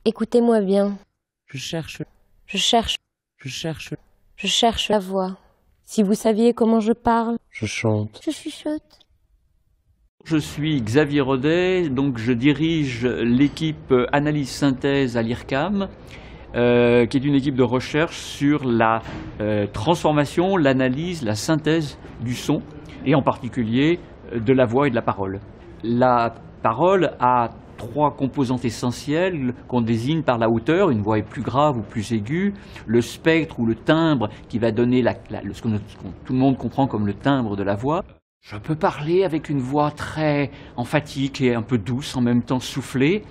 Écoutez-moi bien. Je cherche La voix. Si vous saviez comment je parle. je chante. Je chuchote. Je suis Xavier Rodet, donc je dirige l'équipe analyse-synthèse à l'IRCAM, qui est une équipe de recherche sur la transformation, l'analyse, la synthèse du son, et en particulier de la voix et de la parole. La parole a trois composantes essentielles qu'on désigne par la hauteur, une voix est plus grave ou plus aiguë, le spectre ou le timbre qui va donner ce que tout le monde comprend comme le timbre de la voix. Je peux parler avec une voix très emphatique et un peu douce, en même temps soufflée,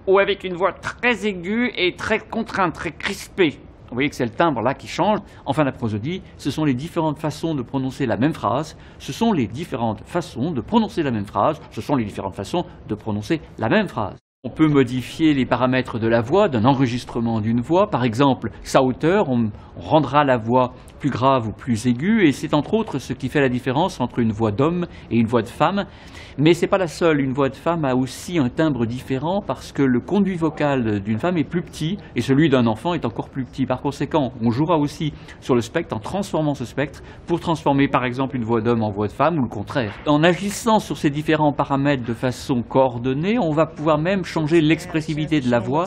ou avec une voix très aiguë et très contrainte, très crispée. Vous voyez que c'est le timbre là qui change. Enfin, la prosodie, ce sont les différentes façons de prononcer la même phrase, ce sont les différentes façons de prononcer la même phrase, ce sont les différentes façons de prononcer la même phrase. On peut modifier les paramètres de la voix, d'un enregistrement d'une voix. Par exemple, sa hauteur, on rendra la voix plus grave ou plus aiguë, et c'est entre autres ce qui fait la différence entre une voix d'homme et une voix de femme. Mais ce n'est pas la seule. Une voix de femme a aussi un timbre différent parce que le conduit vocal d'une femme est plus petit et celui d'un enfant est encore plus petit. Par conséquent, on jouera aussi sur le spectre en transformant ce spectre pour transformer par exemple une voix d'homme en voix de femme ou le contraire. En agissant sur ces différents paramètres de façon coordonnée, on va pouvoir même changer l'expressivité de la voix.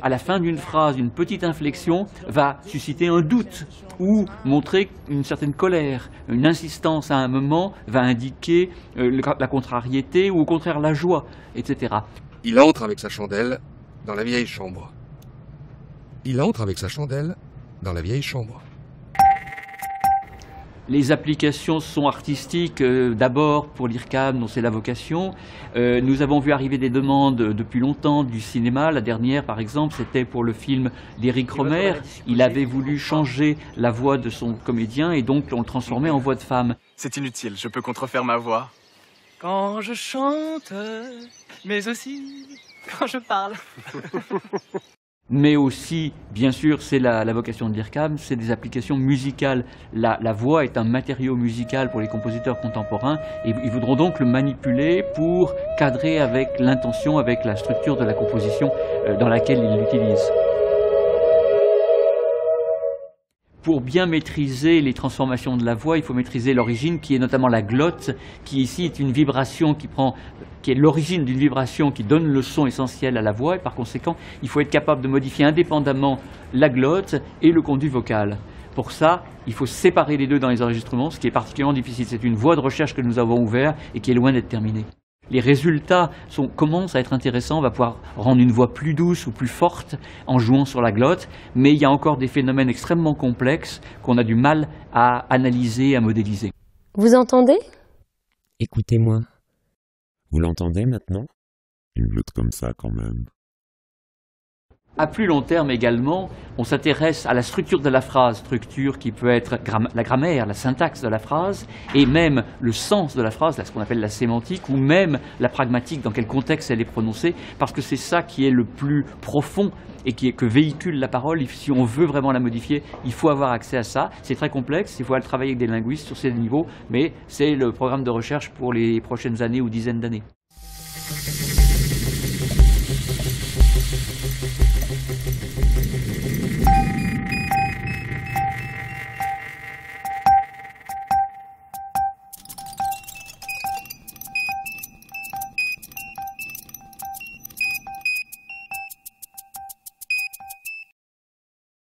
À la fin d'une phrase, une petite inflexion va susciter un doute ou montrer une certaine colère. Une insistance à un moment va indiquer la contrariété ou au contraire la joie, etc. Il entre avec sa chandelle dans la vieille chambre. Il entre avec sa chandelle dans la vieille chambre. Les applications sont artistiques, d'abord pour l'IRCAM, dont c'est la vocation. Nous avons vu arriver des demandes depuis longtemps du cinéma. La dernière, par exemple, c'était pour le film d'Éric Rohmer. Il avait voulu changer la voix de son comédien et donc on le transformait en voix de femme. C'est inutile, je peux contrefaire ma voix. Quand je chante, mais aussi quand je parle. Mais aussi, bien sûr, c'est la vocation de l'IRCAM, c'est des applications musicales. La voix est un matériau musical pour les compositeurs contemporains et ils voudront donc le manipuler pour cadrer avec l'intention, avec la structure de la composition dans laquelle ils l'utilisent. Pour bien maîtriser les transformations de la voix, il faut maîtriser l'origine, qui est notamment la glotte, qui ici est une vibration qui est l'origine d'une vibration qui donne le son essentiel à la voix, et par conséquent, il faut être capable de modifier indépendamment la glotte et le conduit vocal. Pour ça, il faut séparer les deux dans les enregistrements, ce qui est particulièrement difficile. C'est une voie de recherche que nous avons ouverte et qui est loin d'être terminée. Les résultats commencent à être intéressants, on va pouvoir rendre une voix plus douce ou plus forte en jouant sur la glotte, mais il y a encore des phénomènes extrêmement complexes qu'on a du mal à analyser, à modéliser. Vous entendez? Écoutez-moi. Vous l'entendez maintenant? Une glotte comme ça quand même. À plus long terme également, on s'intéresse à la structure de la phrase, structure qui peut être la grammaire, la syntaxe de la phrase, et même le sens de la phrase, ce qu'on appelle la sémantique, ou même la pragmatique, dans quel contexte elle est prononcée, parce que c'est ça qui est le plus profond et que véhicule la parole. Si on veut vraiment la modifier, il faut avoir accès à ça. C'est très complexe, il faut aller travailler avec des linguistes sur ces niveaux, mais c'est le programme de recherche pour les prochaines années ou dizaines d'années.